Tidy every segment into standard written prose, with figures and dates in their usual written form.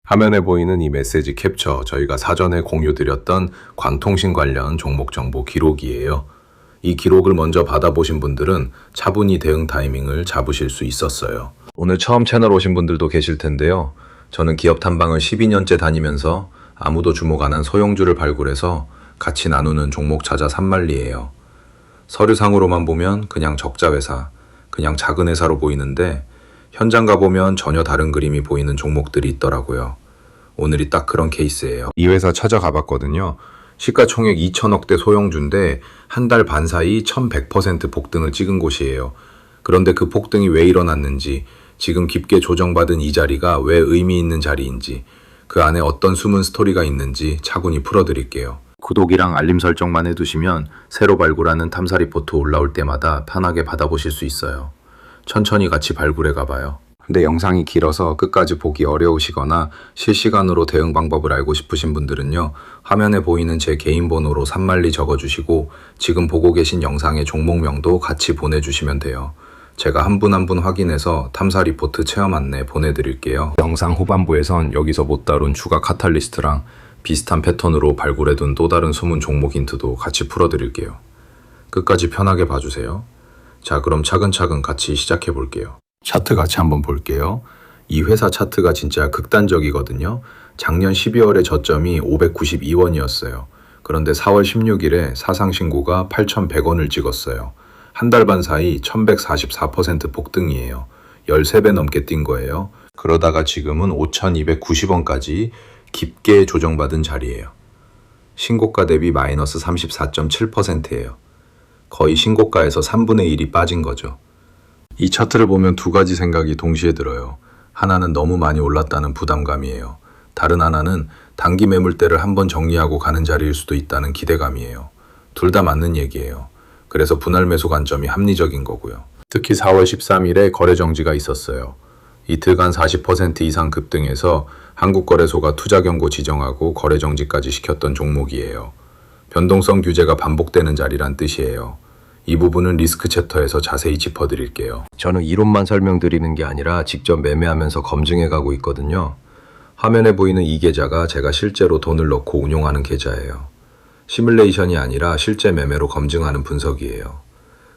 화면에 보이는 이 메시지 캡처, 저희가 사전에 공유드렸던 광통신 관련 종목 정보 기록이에요. 이 기록을 먼저 받아보신 분들은 차분히 대응 타이밍을 잡으실 수 있었어요. 오늘 처음 채널 오신 분들도 계실 텐데요. 저는 기업 탐방을 12년째 다니면서 아무도 주목 안 한 소형주를 발굴해서 같이 나누는 종목 찾아 산만리예요. 서류상으로만 보면 그냥 적자 회사, 그냥 작은 회사로 보이는데 현장 가보면 전혀 다른 그림이 보이는 종목들이 있더라고요. 오늘이 딱 그런 케이스예요. 이 회사 찾아가 봤거든요. 시가총액 2천억대 소형주인데 한 달 반 사이 1100% 폭등을 찍은 곳이에요. 그런데 그 폭등이 왜 일어났는지, 지금 깊게 조정받은 이 자리가 왜 의미 있는 자리인지, 그 안에 어떤 숨은 스토리가 있는지 차분히 풀어드릴게요. 구독이랑 알림 설정만 해두시면 새로 발굴하는 탐사 리포트 올라올 때마다 편하게 받아보실 수 있어요. 천천히 같이 발굴해 가봐요. 근데 영상이 길어서 끝까지 보기 어려우시거나 실시간으로 대응 방법을 알고 싶으신 분들은요, 화면에 보이는 제 개인 번호로 산만리 적어주시고 지금 보고 계신 영상의 종목명도 같이 보내주시면 돼요. 제가 한 분 한 분 확인해서 탐사 리포트 체험 안내 보내드릴게요. 영상 후반부에선 여기서 못 다룬 추가 카탈리스트랑 비슷한 패턴으로 발굴해둔 또 다른 숨은 종목 힌트도 같이 풀어드릴게요. 끝까지 편하게 봐주세요. 자, 그럼 차근차근 같이 시작해 볼게요. 차트 같이 한번 볼게요. 이 회사 차트가 진짜 극단적이거든요. 작년 12월에 저점이 592원이었어요. 그런데 4월 16일에 사상 신고가 8,100원을 찍었어요. 한 달 반 사이 1144% 폭등이에요. 13배 넘게 뛴 거예요. 그러다가 지금은 5,290원까지 깊게 조정받은 자리예요. 신고가 대비 마이너스 34.7%예요. 거의 신고가에서 3분의 1이 빠진 거죠. 이 차트를 보면 두 가지 생각이 동시에 들어요. 하나는 너무 많이 올랐다는 부담감이에요. 다른 하나는 단기 매물대를 한번 정리하고 가는 자리일 수도 있다는 기대감이에요. 둘 다 맞는 얘기예요. 그래서 분할 매수 관점이 합리적인 거고요. 특히 4월 13일에 거래 정지가 있었어요. 이틀간 40% 이상 급등해서 한국거래소가 투자 경고 지정하고 거래 정지까지 시켰던 종목이에요. 변동성 규제가 반복되는 자리란 뜻이에요. 이 부분은 리스크 챕터에서 자세히 짚어드릴게요. 저는 이론만 설명드리는 게 아니라 직접 매매하면서 검증해 가고 있거든요. 화면에 보이는 이 계좌가 제가 실제로 돈을 넣고 운용하는 계좌예요. 시뮬레이션이 아니라 실제 매매로 검증하는 분석이에요.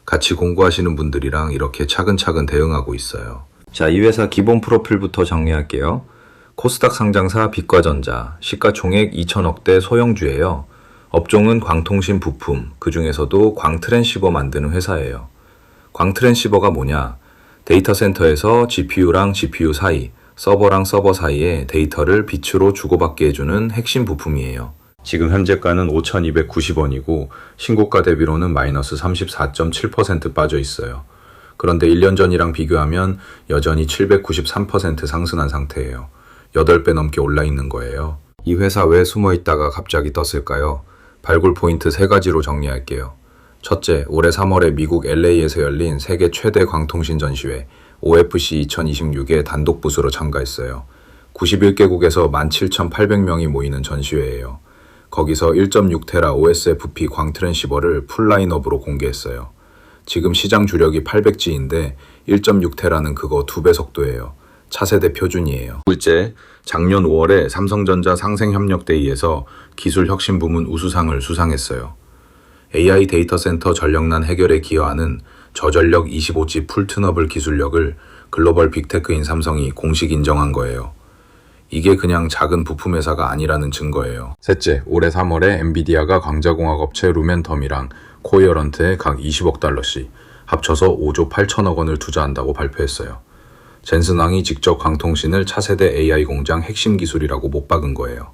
같이 공부하시는 분들이랑 이렇게 차근차근 대응하고 있어요. 자, 이 회사 기본 프로필부터 정리할게요. 코스닥 상장사 빛과전자, 시가총액 2천억대 소형주예요. 업종은 광통신 부품, 그 중에서도 광트랜시버 만드는 회사예요. 광트랜시버가 뭐냐? 데이터 센터에서 GPU랑 GPU 사이, 서버랑 서버 사이에 데이터를 빛으로 주고받게 해주는 핵심 부품이에요. 지금 현재가는 5,290원이고 신고가 대비로는 마이너스 34.7% 빠져 있어요. 그런데 1년 전이랑 비교하면 여전히 793% 상승한 상태예요. 8배 넘게 올라 있는 거예요. 이 회사 왜 숨어 있다가 갑자기 떴을까요? 발굴 포인트 3가지로 정리할게요. 첫째, 올해 3월에 미국 LA에서 열린 세계 최대 광통신 전시회 OFC 2026에 단독 부스로 참가했어요. 91개국에서 17,800명이 모이는 전시회예요. 거기서 1.6테라 OSFP 광트랜시버를 풀 라인업으로 공개했어요. 지금 시장 주력이 800G인데 1.6테라는 그거 2배 속도예요. 차세대 표준이에요. 둘째, 작년 5월에 삼성전자 상생협력대회에서 기술혁신 부문 우수상을 수상했어요. AI 데이터 센터 전력난 해결에 기여하는 저전력 25G 풀트너블 기술력을 글로벌 빅테크인 삼성이 공식 인정한 거예요. 이게 그냥 작은 부품 회사가 아니라는 증거예요. 셋째, 올해 3월에 엔비디아가 광자공학 업체 루멘텀이랑 코이어런트에 각 20억 달러씩 합쳐서 5조 8천억 원을 투자한다고 발표했어요. 젠슨왕이 직접 광통신을 차세대 AI 공장 핵심 기술이라고 못 박은 거예요.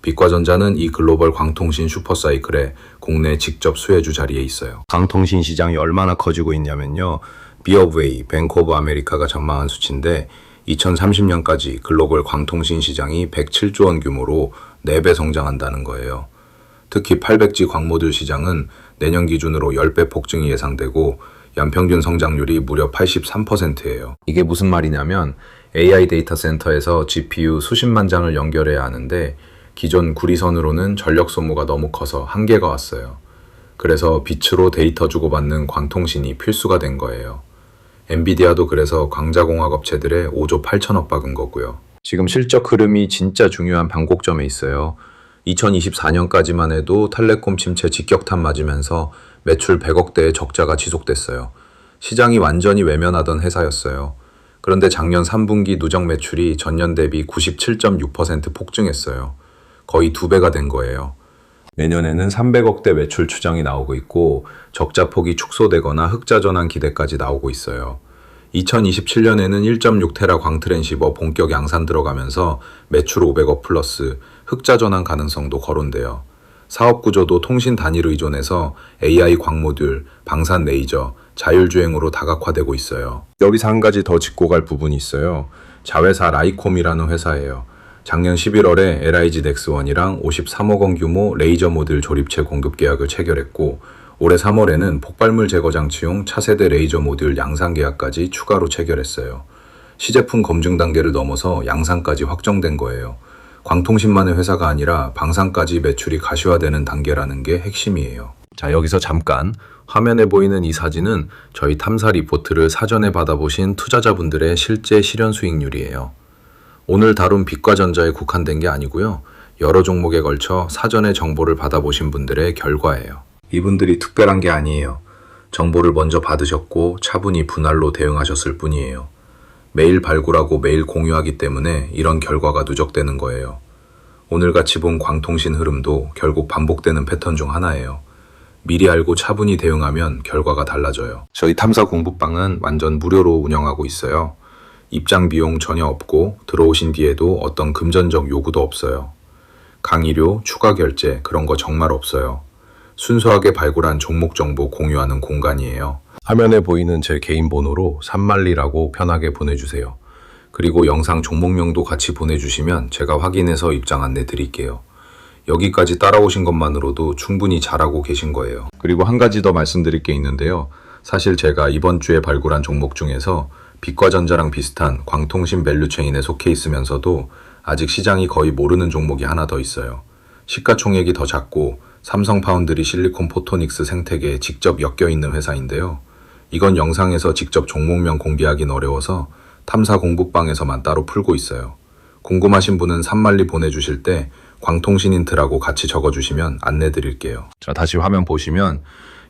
빛과전자는 이 글로벌 광통신 슈퍼사이클에 국내 직접 수혜주 자리에 있어요. 광통신 시장이 얼마나 커지고 있냐면요. 비업웨이, 뱅크 오브 아메리카가 전망한 수치인데 2030년까지 글로벌 광통신 시장이 107조 원 규모로 4배 성장한다는 거예요. 특히 800G 광모듈 시장은 내년 기준으로 10배 폭증이 예상되고 연평균 성장률이 무려 83%예요. 이게 무슨 말이냐면 AI 데이터 센터에서 GPU 수십만 장을 연결해야 하는데 기존 구리선으로는 전력 소모가 너무 커서 한계가 왔어요. 그래서 빛으로 데이터 주고받는 광통신이 필수가 된 거예요. 엔비디아도 그래서 광자공학 업체들의 5조 8천억 박은 거고요. 지금 실적 흐름이 진짜 중요한 변곡점에 있어요. 2024년까지만 해도 텔레콤 침체 직격탄 맞으면서 매출 100억대의 적자가 지속됐어요. 시장이 완전히 외면하던 회사였어요. 그런데 작년 3분기 누적 매출이 전년 대비 97.6% 폭증했어요. 거의 2배가 된 거예요. 내년에는 300억대 매출 추정이 나오고 있고 적자 폭이 축소되거나 흑자 전환 기대까지 나오고 있어요. 2027년에는 1.6테라 광트랜시버 본격 양산 들어가면서 매출 500억 플러스 흑자 전환 가능성도 거론돼요. 사업 구조도 통신 단위로 의존해서 AI 광모듈, 방산 레이저, 자율주행으로 다각화되고 있어요. 여기서 한 가지 더 짚고 갈 부분이 있어요. 자회사 라이콤이라는 회사예요. 작년 11월에 LIG 넥스원이랑 53억 원 규모 레이저 모듈 조립체 공급 계약을 체결했고 올해 3월에는 폭발물 제거 장치용 차세대 레이저 모듈 양산 계약까지 추가로 체결했어요. 시제품 검증 단계를 넘어서 양산까지 확정된 거예요. 광통신만의 회사가 아니라 방산까지 매출이 가시화되는 단계라는 게 핵심이에요. 자, 여기서 잠깐 화면에 보이는 이 사진은 저희 탐사 리포트를 사전에 받아보신 투자자분들의 실제 실현 수익률이에요. 오늘 다룬 빛과전자에 국한된 게 아니고요. 여러 종목에 걸쳐 사전에 정보를 받아보신 분들의 결과예요. 이분들이 특별한 게 아니에요. 정보를 먼저 받으셨고 차분히 분할로 대응하셨을 뿐이에요. 매일 발굴하고 매일 공유하기 때문에 이런 결과가 누적되는 거예요. 오늘같이 본 광통신 흐름도 결국 반복되는 패턴 중 하나예요. 미리 알고 차분히 대응하면 결과가 달라져요. 저희 탐사 공부방은 완전 무료로 운영하고 있어요. 입장 비용 전혀 없고 들어오신 뒤에도 어떤 금전적 요구도 없어요. 강의료, 추가 결제 그런 거 정말 없어요. 순수하게 발굴한 종목 정보 공유하는 공간이에요. 화면에 보이는 제 개인 번호로 산말리라고 편하게 보내주세요. 그리고 영상 종목명도 같이 보내주시면 제가 확인해서 입장 안내 드릴게요. 여기까지 따라오신 것만으로도 충분히 잘하고 계신 거예요. 그리고 한 가지 더 말씀드릴 게 있는데요. 사실 제가 이번 주에 발굴한 종목 중에서 빛과전자랑 비슷한 광통신 밸류체인에 속해 있으면서도 아직 시장이 거의 모르는 종목이 하나 더 있어요. 시가총액이 더 작고 삼성 파운드리 실리콘 포토닉스 생태계에 직접 엮여있는 회사인데요. 이건 영상에서 직접 종목명 공개하긴 어려워서 탐사 공부방에서만 따로 풀고 있어요. 궁금하신 분은 산말리 보내주실 때 광통신인트라고 같이 적어주시면 안내 드릴게요. 자, 다시 화면 보시면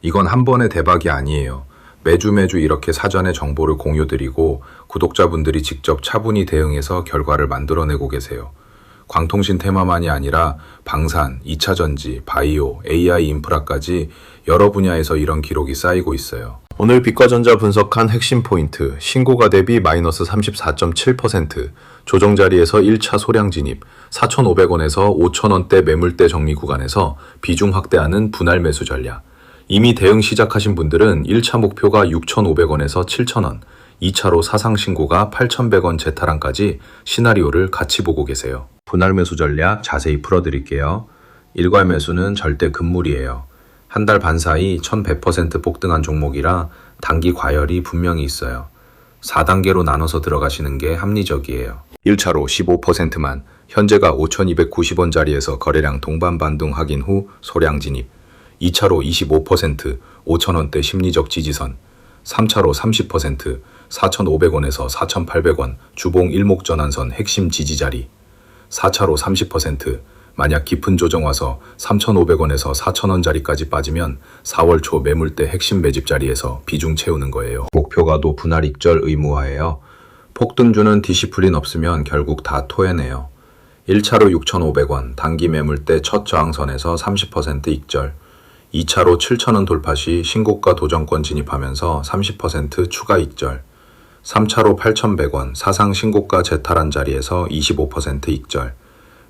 이건 한 번의 대박이 아니에요. 매주 이렇게 사전에 정보를 공유드리고 구독자분들이 직접 차분히 대응해서 결과를 만들어내고 계세요. 광통신 테마만이 아니라 방산, 2차전지, 바이오, AI 인프라까지 여러 분야에서 이런 기록이 쌓이고 있어요. 오늘 빛과전자 분석한 핵심 포인트, 신고가 대비 마이너스 34.7%, 조정 자리에서 1차 소량 진입, 4,500원에서 5,000원대 매물대 정리 구간에서 비중 확대하는 분할 매수 전략. 이미 대응 시작하신 분들은 1차 목표가 6,500원에서 7,000원, 2차로 사상 신고가 8,100원 재탈환까지 시나리오를 같이 보고 계세요. 분할 매수 전략 자세히 풀어드릴게요. 일괄 매수는 절대 금물이에요. 한 달 반 사이 1,100% 폭등한 종목이라 단기 과열이 분명히 있어요. 4단계로 나눠서 들어가시는 게 합리적이에요. 1차로 15%만, 현재가 5,290원 자리에서 거래량 동반 반등 확인 후 소량 진입. 2차로 25%, 5,000원대 심리적 지지선. 3차로 30%, 4,500원에서 4,800원 주봉 일목전환선 핵심 지지 자리. 4차로 30%, 만약 깊은 조정 와서 3,500원에서 4,000원 자리까지 빠지면 4월 초 매물대 핵심 매집 자리에서 비중 채우는 거예요. 목표가도 분할 익절 의무화예요. 폭등주는 디시플린 없으면 결국 다 토해내요. 1차로 6,500원 단기 매물대 첫 저항선에서 30% 익절. 2차로 7,000원 돌파 시 신고가 도전권 진입하면서 30% 추가 익절. 3차로 8,100원 사상 신고가 재탈환 자리에서 25% 익절.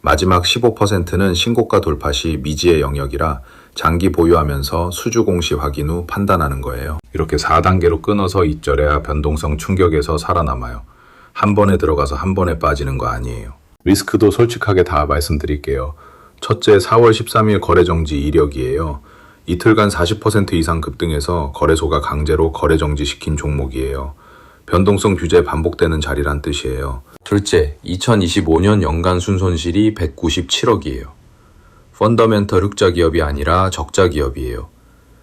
마지막 15%는 신고가 돌파 시 미지의 영역이라 장기 보유하면서 수주 공시 확인 후 판단하는 거예요. 이렇게 4단계로 끊어서 익절해야 변동성 충격에서 살아남아요. 한 번에 들어가서 한 번에 빠지는 거 아니에요. 리스크도 솔직하게 다 말씀드릴게요. 첫째, 4월 13일 거래정지 이력이에요. 이틀간 40% 이상 급등해서 거래소가 강제로 거래정지 시킨 종목이에요. 변동성 규제 반복되는 자리란 뜻이에요. 둘째, 2025년 연간 순손실이 197억이에요. 펀더멘털 흑자 기업이 아니라 적자 기업이에요.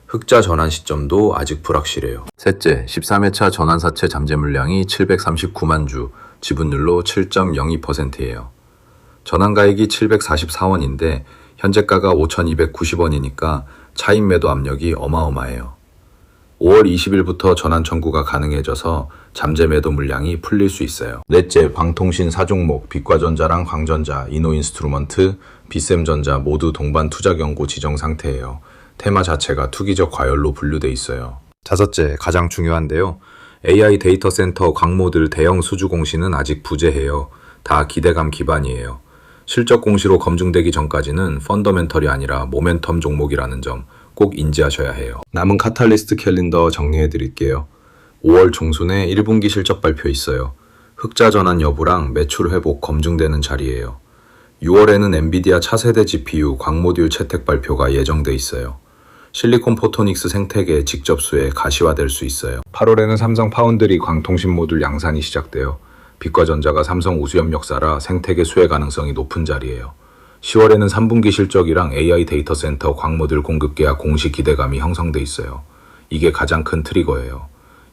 흑자 전환 시점도 아직 불확실해요. 셋째, 13회차 전환사채 잠재 물량이 739만 주, 지분율로 7.02%예요. 전환가액이 744원인데 현재가가 5,290원이니까 차익 매도 압력이 어마어마해요. 5월 20일부터 전환 청구가 가능해져서 잠재 매도 물량이 풀릴 수 있어요. 넷째, 방통신 4종목, 빛과전자랑 광전자, 이노인스트루먼트, 비샘전자 모두 동반 투자 경고 지정 상태예요. 테마 자체가 투기적 과열로 분류돼 있어요. 다섯째, 가장 중요한데요. AI 데이터 센터 광모들 대형 수주 공시는 아직 부재해요. 다 기대감 기반이에요. 실적 공시로 검증되기 전까지는 펀더멘털이 아니라 모멘텀 종목이라는 점 꼭 인지하셔야 해요. 남은 카탈리스트 캘린더 정리해 드릴게요. 5월 중순에 1분기 실적 발표 있어요. 흑자 전환 여부랑 매출 회복 검증되는 자리예요. 6월에는 엔비디아 차세대 GPU 광모듈 채택 발표가 예정돼 있어요. 실리콘 포토닉스 생태계 직접 수에 가시화될 수 있어요. 8월에는 삼성 파운드리 광통신 모듈 양산이 시작돼요. 빛과전자가 삼성 우수협 역사라 생태계 수혜 가능성이 높은 자리예요. 10월에는 3분기 실적이랑 AI 데이터 센터 광모듈 공급 계약 공시 기대감이 형성돼 있어요. 이게 가장 큰 트리거예요.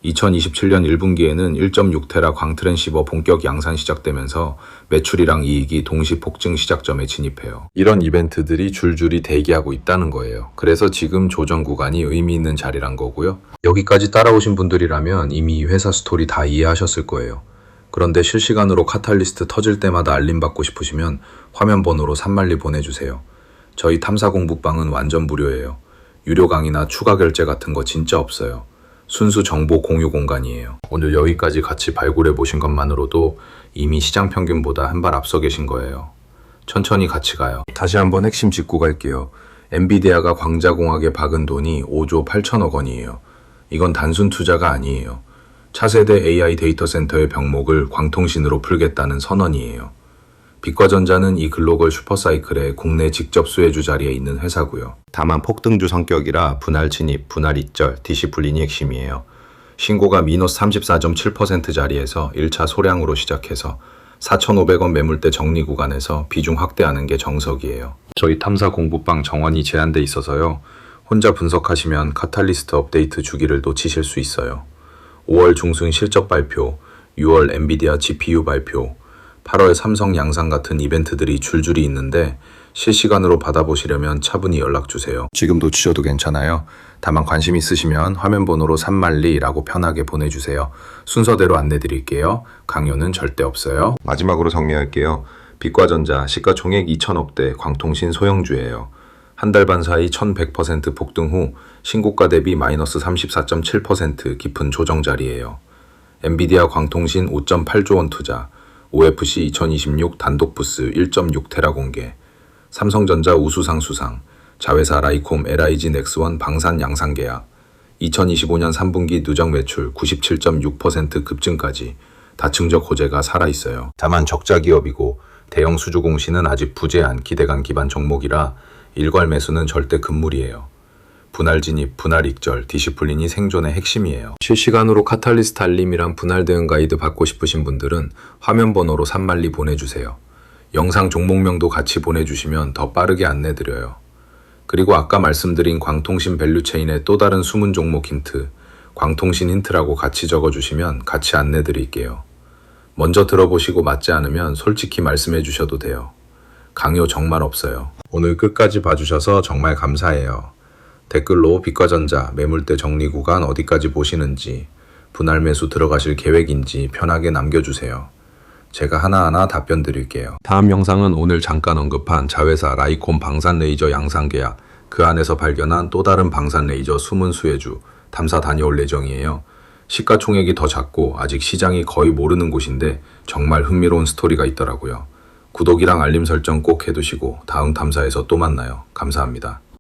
2027년 1분기에는 1.6테라 광트랜시버 본격 양산 시작되면서 매출이랑 이익이 동시 폭증 시작점에 진입해요. 이런 이벤트들이 줄줄이 대기하고 있다는 거예요. 그래서 지금 조정 구간이 의미 있는 자리란 거고요. 여기까지 따라오신 분들이라면 이미 이 회사 스토리 다 이해하셨을 거예요. 그런데 실시간으로 카탈리스트 터질 때마다 알림받고 싶으시면 화면 번호로 산만리 보내주세요. 저희 탐사 공부방은 완전 무료예요. 유료 강의나 추가 결제 같은 거 진짜 없어요. 순수 정보 공유 공간이에요. 오늘 여기까지 같이 발굴해 보신 것만으로도 이미 시장 평균보다 한 발 앞서 계신 거예요. 천천히 같이 가요. 다시 한번 핵심 짚고 갈게요. 엔비디아가 광자공학에 박은 돈이 5조 8천억 원이에요. 이건 단순 투자가 아니에요. 차세대 AI 데이터 센터의 병목을 광통신으로 풀겠다는 선언이에요. 빛과전자는 이 글로벌 슈퍼사이클의 국내 직접 수혜주 자리에 있는 회사고요. 다만 폭등주 성격이라 분할 진입, 분할 익절, 디시플린이 핵심이에요. 신고가 미너스 34.7% 자리에서 1차 소량으로 시작해서 4,500원 매물대 정리 구간에서 비중 확대하는 게 정석이에요. 저희 탐사 공부방 정원이 제한돼 있어서요. 혼자 분석하시면 카탈리스트 업데이트 주기를 놓치실 수 있어요. 5월 중순 실적 발표, 6월 엔비디아 GPU 발표, 8월 삼성 양산 같은 이벤트들이 줄줄이 있는데 실시간으로 받아보시려면 차분히 연락주세요. 지금 놓치셔도 괜찮아요. 다만 관심 있으시면 화면 번호로 산만리라고 편하게 보내주세요. 순서대로 안내드릴게요. 강요는 절대 없어요. 마지막으로 정리할게요. 빛과전자 시가총액 2천억대 광통신 소형주예요. 한 달 반 사이 1100% 폭등 후 신고가 대비 마이너스 34.7% 깊은 조정 자리예요. 엔비디아 광통신 5.8조 원 투자, OFC 2026 단독 부스 1.6테라 공개, 삼성전자 우수상 수상, 자회사 라이콤 LIG 넥스원 방산 양산 계약, 2025년 3분기 누적 매출 97.6% 급증까지 다층적 호재가 살아있어요. 다만 적자 기업이고 대형 수주 공시는 아직 부재한 기대감 기반 종목이라 일괄 매수는 절대 금물이에요. 분할 진입, 분할 익절, 디시플린이 생존의 핵심이에요. 실시간으로 카탈리스트 알림이랑 분할 대응 가이드 받고 싶으신 분들은 화면 번호로 산만리 보내주세요. 영상 종목명도 같이 보내주시면 더 빠르게 안내드려요. 그리고 아까 말씀드린 광통신 밸류체인의 또 다른 숨은 종목 힌트, 광통신 힌트라고 같이 적어주시면 같이 안내드릴게요. 먼저 들어보시고 맞지 않으면 솔직히 말씀해 주셔도 돼요. 강요 정말 없어요. 오늘 끝까지 봐주셔서 정말 감사해요. 댓글로 빛과전자 매물대 정리 구간 어디까지 보시는지, 분할 매수 들어가실 계획인지 편하게 남겨주세요. 제가 하나하나 답변 드릴게요. 다음 영상은 오늘 잠깐 언급한 자회사 라이콤 방산 레이저 양산 계약, 그 안에서 발견한 또 다른 방산 레이저 숨은 수혜주 탐사 다녀올 예정이에요. 시가총액이 더 작고 아직 시장이 거의 모르는 곳인데 정말 흥미로운 스토리가 있더라고요. 구독이랑 알림 설정 꼭 해두시고 다음 탐사에서 또 만나요. 감사합니다.